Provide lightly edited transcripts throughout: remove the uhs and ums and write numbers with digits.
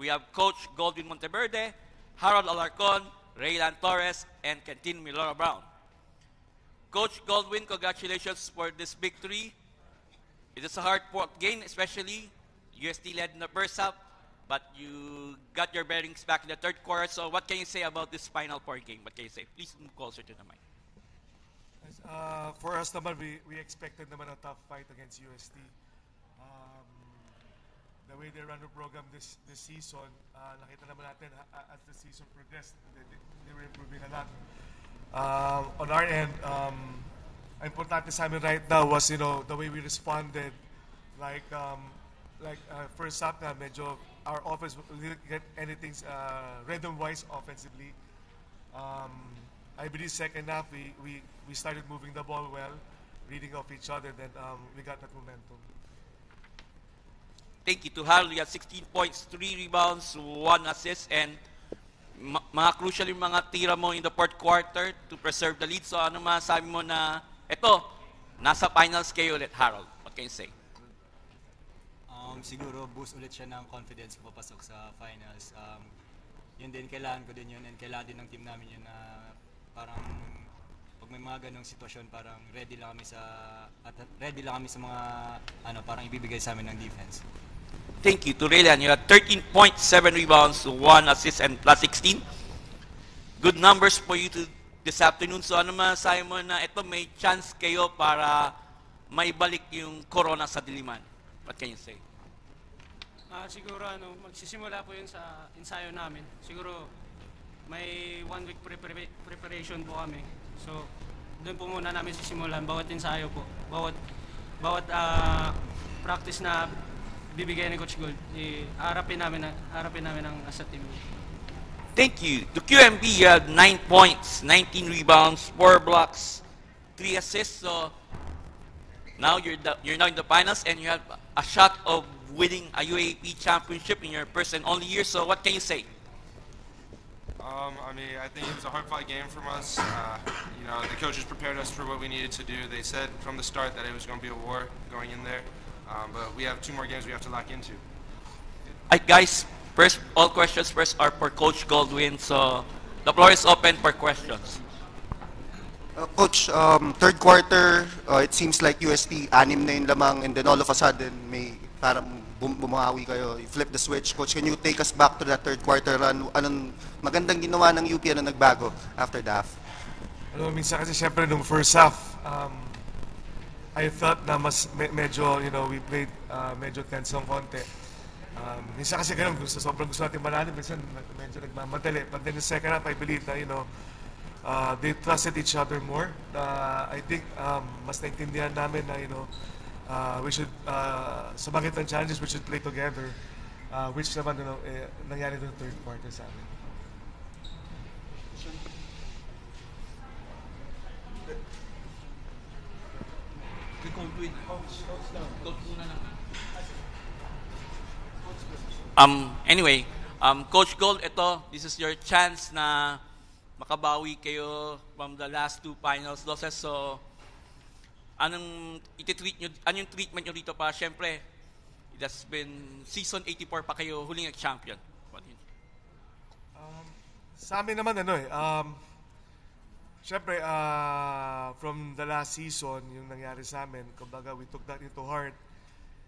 We have Coach Goldwin Monteverde, Harold Alarcon, Raylan Torres, and Quentin Milora Brown. Coach Goldwin, congratulations for this victory. It is a hard-fought game, especially UST led in the first half, but you got your bearings back in the third quarter. So what can you say about this Final Four game? What can you say? Please move closer to the mic. For us naman, we expected naman a tough fight against UST. The way they run the program this season, nakita naman natin as the season progressed, they were improving a lot. On our end, importante sa amin right now was, the way we responded. Like first half na medyo our offense didn't get anything rhythm-wise offensively. I believe second half we started moving the ball well, reading off each other, then we got that momentum. Thank you to Harold. You had 16 points, 3 rebounds, 1 assist, and mga crucial yung mga tira mo in the fourth quarter to preserve the lead. So ano masabi mo na eto, nasa finals kayo ulit, Harold? What can you say? Siguro boost ulit siya ng confidence papasok sa finals. Yun din, kailangan ko din yun, and kailangan din ng team namin yun na parang pag may mga ganong sitwasyon, parang ready lang kami sa mga parang ibibigay sa amin ng defense. Thank you to Raylan. You had 13 points, 7 rebounds, 1 assist, and plus 16. Good numbers for you this afternoon. So ano masasabi mo na ito may chance kayo para maibalik yung corona sa diliman? What can you say? Siguro magsisimula po yun sa ensayo namin. Siguro may 1 week preparation po kami. So doon po muna namin sisimulan bawat ensayo po. Bawat practice na bibigay ni Coach Gold, harapin namin ang asa team. Thank you. To QMB, you had 9 points, 19 rebounds, 4 blocks, 3 assists. So now you're now in the finals, and you have a shot of winning a UAAP championship in your first and only year. So what can you say? I think it was a hard-fought game from us. The coaches prepared us for what we needed to do. They said from the start that it was going to be a war going in there. But we have 2 more games we have to lock into. Guys, first, all questions first are for Coach Goldwin. So the floor is open for questions. Coach, third quarter, it seems like UST, 6 na yung lamang, and then all of a sudden, may parang bumawi kayo, you flip the switch. Coach, can you take us back to that third quarter run? Anong magandang ginawa ng UP, ano nagbago after the half? Minsan kasi syempre nung first half, I felt na medyo, we played medyo tense ng konti. Minsan kasi ganun, sobrang gusto natin malalim, minsan medyo nagmamadali. But then the second half, I believe na, they trusted each other more. I think mas naintindihan namin na, we should, sa bakit ng challenges, we should play together, which naman, nangyari ng third quarter sa amin. Anyway, Coach Gold, this is your chance na makabawi kayo from the last 2 finals losses. So, anong treatment nyo dito para syempre, it has been season 84 pa kayo huling champion. Sa amin naman, syempre, from the last season, yung nangyari sa amin, kumbaga, we took that into heart.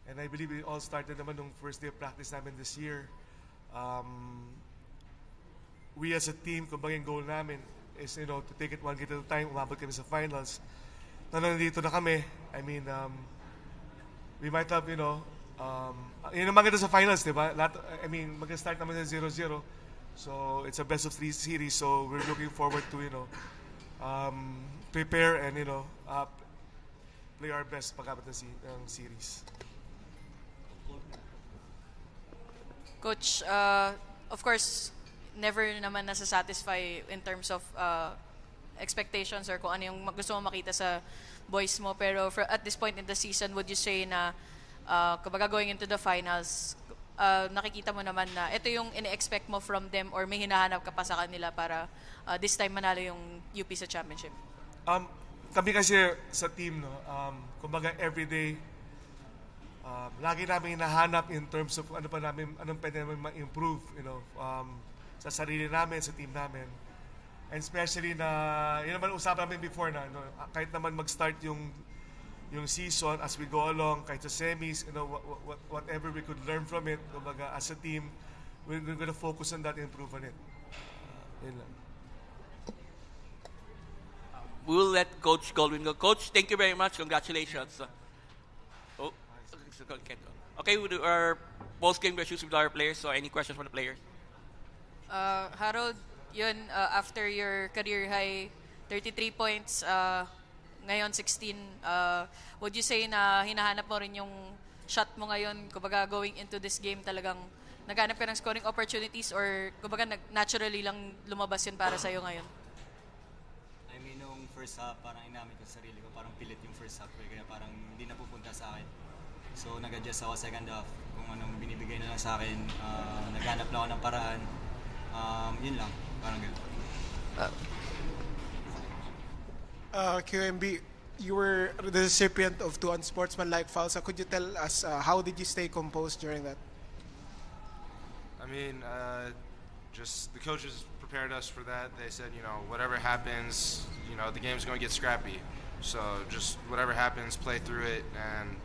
And I believe it all started naman nung first day of practice namin this year. We as a team, kumbaga yung goal namin is, to take it 1 game at a time, umabot kami sa finals. Nandito na kami, we might have, yun ang maganda sa finals, di ba? Mag-start naman sa 0-0. So, it's a best of 3 series. So, we're looking forward to, prepare and, play our best pagkabot ng series. Coach, of course, never naman nasa-satisfy in terms of expectations or kung ano yung gusto mo makita sa boys mo. Pero at this point in the season, would you say na kumbaga going into the finals, nakikita mo naman na ito yung ine-expect mo from them or may hinahanap ka pa sa kanila para this time manalo yung UP sa championship? Kami kasi sa team, kumbaga everyday lagi namin hinahanap in terms of anong pwede namin ma-improve, sa sarili namin, sa team namin. And especially na, yun naman usapan namin before na, kahit naman mag-start yung season as we go along, kahit sa semis, whatever we could learn from it, kumbaga, as a team, we're going to focus on that and improve on it. Yun lang. We'll let Coach Goldwyn go. Coach, thank you very much. Congratulations. Okay, we do our post-game questions with our players. So, any questions from the players? Harold, yun, after your career high, 33 points, ngayon 16, would you say na hinahanap mo rin yung shot mo ngayon? Kumbaga, going into this game talagang naghanap ka ng scoring opportunities or kumbaga naturally lang lumabas yun para sa'yo ngayon? I mean, nung first half, parang inamin ko sa sarili ko, parang pilit yung first half, kaya parang hindi na pupunta sa akin. So, nag-adjust ako second half, kung anong binibigay na lang sa akin, naghanap lang ako ng paraan. Yun lang, parang gano'n. QMB, you were the recipient of 2 unsportsmanlike fouls. Could you tell us how did you stay composed during that? I mean, just the coaches prepared us for that. They said, whatever happens, the game's going to get scrappy. So just whatever happens, play through it, and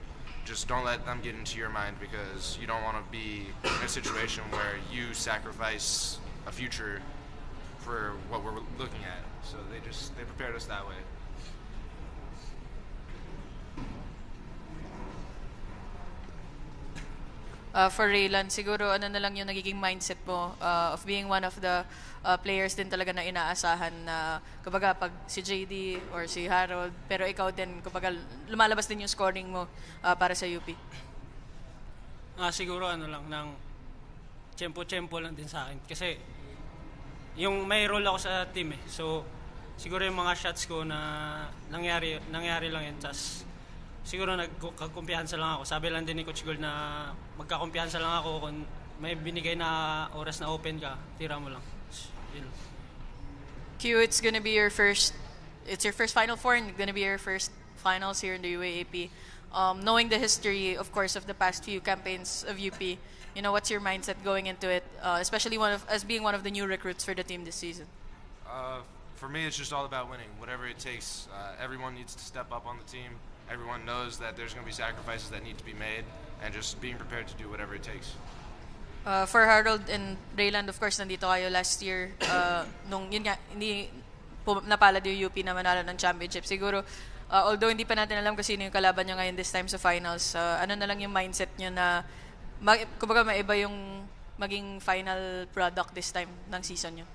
just don't let them get into your mind, because you don't want to be in a situation where you sacrifice a future for what we're looking at. So they prepared us that way. For Raylan, siguro ano na lang yung nagiging mindset mo of being one of the players din talaga na inaasahan na kumbaga pag si JD or si Harold, pero ikaw din kumbaga lumalabas din yung scoring mo para sa UP. Siguro ano lang ng tempo lang din sa akin kasi yung may role ako sa team eh. So siguro yung mga shots ko na nangyari lang yun. Tas siguro nagkumpiyansa lang ako. Sabi lang din ni Coach Gold na magkakumpiyansa lang ako kung may binigay na oras na open ka, tira mo lang. Yun. Q, it's your first Final Four and gonna be your first finals here in the UAAP. Knowing the history, of course, of the past few campaigns of UP, what's your mindset going into it, especially as being one of the new recruits for the team this season? For me, it's just all about winning. Whatever it takes, everyone needs to step up on the team. Everyone knows that there's going to be sacrifices that need to be made, and just being prepared to do whatever it takes. For Harold and Rayland, of course, nandito kayo last year. Nung yun nga, hindi napalad yung UP na manalo ng championship. Siguro, although hindi pa natin alam kung sino yung kalaban nyo ngayon this time sa finals, ano na lang yung mindset nyo na kumbaga maiba yung maging final product this time ng season nyo?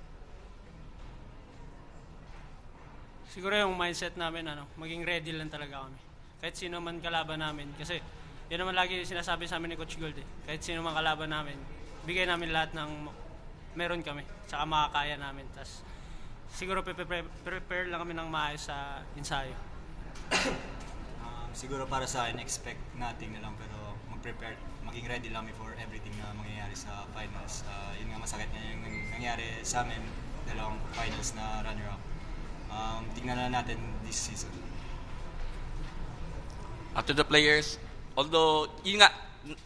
Siguro yung mindset namin, maging ready lang talaga kami. Kahit sino man kalaban namin. Kasi yun naman lagi sinasabi sa amin ni Coach Gold eh. Kahit sino man kalaban namin, bigay namin lahat ng meron kami. Tsaka makakaya namin. Tas, siguro prepare lang kami ng maayos sa ensayo. Siguro para sa akin, expect natin na lang pero mag-prepare, maging ready lang for everything na mangyayari sa finals. Yun nga masakit na yung nangyari sa amin, dalawang finals na runner-up. Tingnan na natin this season. To the players, although yun nga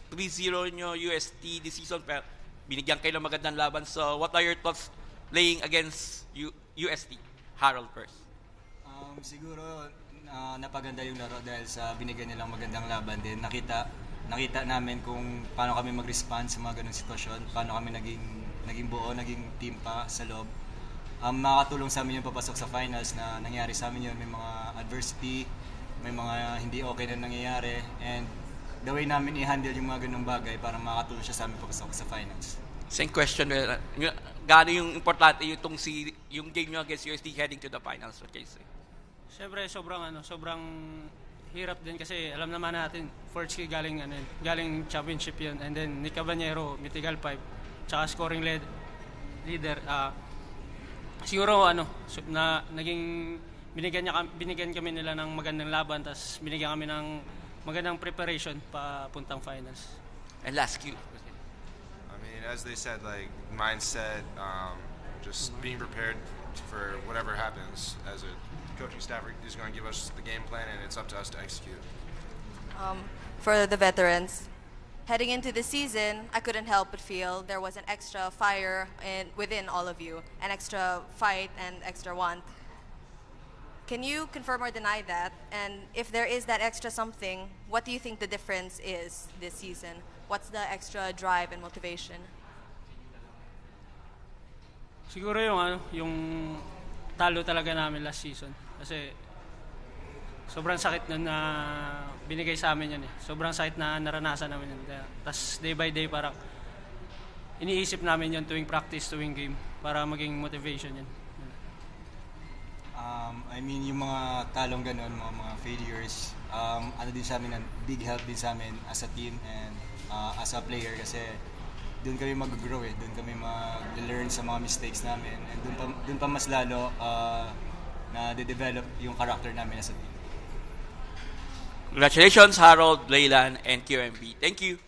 3-0 nyo UST this season, pero binigyan kayo ng magandang laban. So what are your thoughts playing against UST? Harold first. Siguro napaganda yung laro dahil sa binigyan nilang magandang laban din. Nakita namin kung paano kami mag-respond sa mga ganung sitwasyon, paano kami naging buo, naging team pa sa loob. Makakatulong sa amin yung papasok sa finals na nangyari sa amin yun. May mga adversity, may mga hindi okay na nangyayari, and the way namin i-handle yung mga ganung bagay para makakatulong siya sa amin papasok sa finals. Same question, gaano yung importante yung game nyo against UST heading to the finals? What can you say? Siyempre sobrang hirap din kasi alam naman natin Fortsky galing championship yun, and then Nick Caballero, Mythical 5, tsaka scoring leader. Siguro na naging binigyan kami nila ng magandang laban, tas binigyan kami ng magandang preparation pa puntang finals. And last Q. I mean, as they said, like mindset, just being prepared for whatever happens. As a coaching staff is going to give us the game plan, and it's up to us to execute. for the veterans. Heading into the season, I couldn't help but feel there was an extra fire within all of you, an extra fight and extra want. Can you confirm or deny that? And if there is that extra something, what do you think the difference is this season? What's the extra drive and motivation? Siguro yung talo talaga namin last season. Kasi sobrang sakit nun na binigay sa amin yun eh. Sobrang sakit na naranasan namin yun. Tapos day by day parang iniisip namin yun tuwing practice, tuwing game para maging motivation yun. I mean, yung mga talong ganun, mga failures, ano din sa amin, big help din sa amin as a team and as a player kasi doon kami mag-grow eh, doon kami mag-learn sa mga mistakes namin and doon pa mas lalo na de-develop yung character namin as a team. Congratulations, Harold, Leyland, and QMB. Thank you.